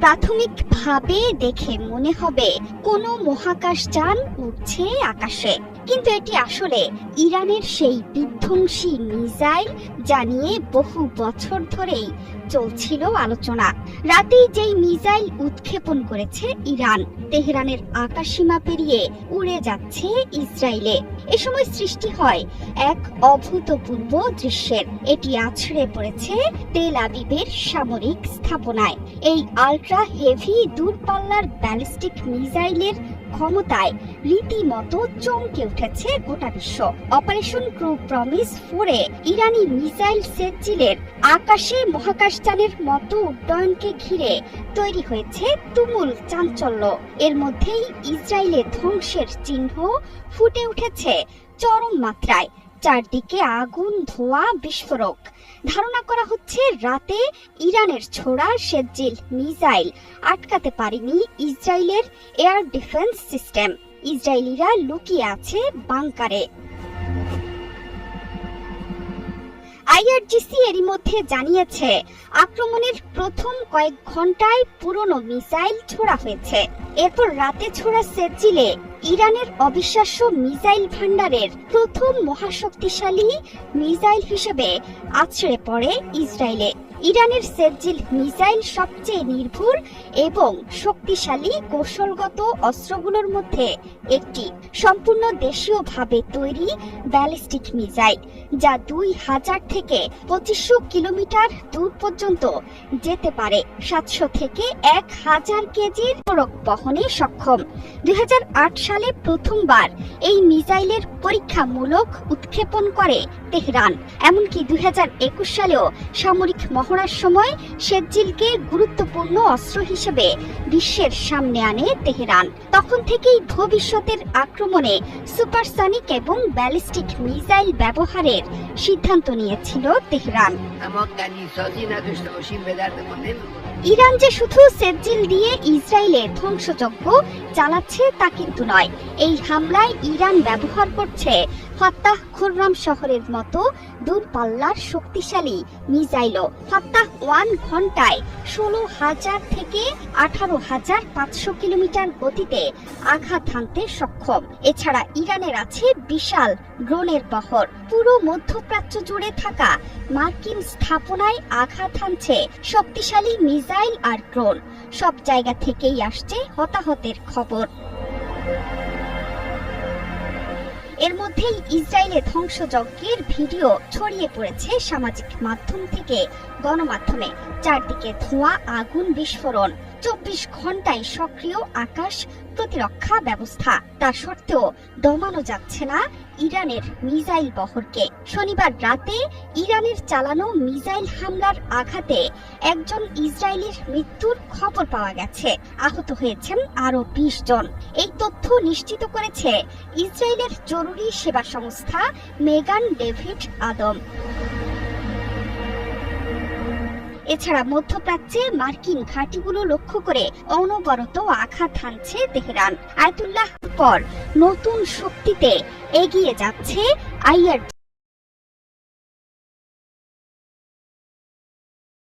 প্রাথমিকভাবে দেখে মনে হবে কোনো মহাকাশযান উড়ছে আকাশে, কিন্তু এটি আসলে ইরানের সেই বিধ্বংসী মিসাইল যা নিয়ে বহু বছর ধরেই চলছিল আলোচনা। রাতেই যেই মিসাইল উৎক্ষেপণ করেছে ইরান, তেহরানের আকাশসীমা পেরিয়ে উড়ে যাচ্ছে ইসরায়েলে। এ সময় সৃষ্টি হয় এক অভূতপূর্ব দৃশ্যের। এটি আছড়ে পড়েছে তেল আবিবের সামরিক স্থাপনায়। এই আল্ট্রা হেভি দূরপাল্লার ব্যালিস্টিক মিসাইলের ক্ষমতায় রীতিমতো চমকে উঠেছে গোটা বিশ্ব। অপারেশন ক্রু প্রমিস 4-এ ইরানি মিসাইল সেজ্জিলের আকাশে মহাকাশযানের মতো উড্ডয়নকে ঘিরে তৈরি হয়েছে তুমুল চাঞ্চল্য। এর মধ্যেই ইসরায়েলে ধ্বংসের চিহ্ন ফুটে উঠেছে চরম মাত্রায়। চারদিকে আগুন, ধোঁয়া, বিস্ফোরক। ধারণা করা হচ্ছে রাতে ইরানের ছোড়া সেজ্জিল মিসাইল আটকাতে পারেনি ইসরায়েলের এয়ার ডিফেন্স সিস্টেম। ইসরায়েলিরা লুকিয়ে আছে বাংকারে। আইআরজিসি এরই মধ্যে জানিয়েছে আক্রমণের প্রথম কয়েক ঘন্টায় পুরনো মিসাইল ছোড়া হয়েছে। এরপর রাতে ছোড়া সেজ্জিলে ইরানের অবিশ্বাস্য মিসাইল ভান্ডারের প্রথম মহাশক্তিশালী মিসাইল হিসেবে আছড়ে পড়ে ইসরায়েলে। ইরানের সেজ্জিল মিসাইল সবচেয়ে নির্ভুল এবং শক্তিশালী কৌশলগত অস্ত্রগুলোর মধ্যে একটি। সম্পূর্ণ দেশীয়ভাবে তৈরি ব্যালিস্টিক মিসাইল, যা 2000 থেকে 2500 কিলোমিটার দূর পর্যন্ত যেতে পারে। 700 থেকে 1000 কেজির বিস্ফোরক বহনে সক্ষম। 2008 সালে প্রথমবার এই মিসাইলের পরীক্ষামূলক উৎক্ষেপণ করে তেহরান। এমনকি 2021 সালেও সামরিক মহড়ার সময় সেজ্জিলকে গুরুত্বপূর্ণ অস্ত্র হিসেবে বিশ্বের সামনে আনে তেহরান। তখন থেকেই ভবিষ্যতের আক্রমণে সুপারসনিক এবং ব্যালিস্টিক মিসাইল ব্যবহারের সিদ্ধান্ত নিয়েছিল তেহরান। ইরান যে শুধু সেজ্জিল দিয়ে ইসরায়েলে ধ্বংসযজ্ঞ চালাচ্ছে তা কিন্তু নয়। এই হামলায় ইরান ব্যবহার করছে ফাত্তাহ খুররাম শহরের মতো দূরপাল্লার শক্তিশালী মিসাইলও। ফাত্তাহ 1 ঘন্টায় 16,000 থেকে 18,500 কিলোমিটার গতিতে আঘাত হানতে সক্ষম। এছাড়া ইরানের আছে বিশাল ড্রোনের বহর। পুরো মধ্যপ্রাচ্য জুড়ে থাকা মার্কিন স্থাপনায় আঘাত হানছে শক্তিশালী মিসাইল আর ড্রোন। সব জায়গা থেকেই আসছে হতাহতের খবর। এর মধ্যেই ইসরায়েলে ধ্বংসযজ্ঞের ভিডিও ছড়িয়ে পড়েছে সামাজিক মাধ্যম থেকে গণমাধ্যমে। চারদিকে ধোঁয়া, আগুন, বিস্ফোরণ। 24 ঘন্টায় সক্রিয় আকাশ প্রতিরক্ষা ব্যবস্থা। তা সত্ত্বেও দমানো যাচ্ছে না ইরানের মিসাইল বহরকে। শনিবার রাতে ইরানের চালানো মিসাইল হামলার আঘাতে একজন ইসরায়েলির মৃত্যুর খবর পাওয়া গেছে। আহত হয়েছেন আরো 20 জন। এই তথ্য নিশ্চিত করেছে ইসরায়েলের জরুরি সেবা সংস্থা মেগান ডেভিড আদম। এছাড়া মধ্যপ্রাচ্যে মার্কিন ঘাঁটিগুলো লক্ষ্য করে অনবরত আঘাত হানছে তেহরান। আয়াতুল্লাহ পর নতুন শক্তিতে এগিয়ে যাচ্ছে আইআরজিসি।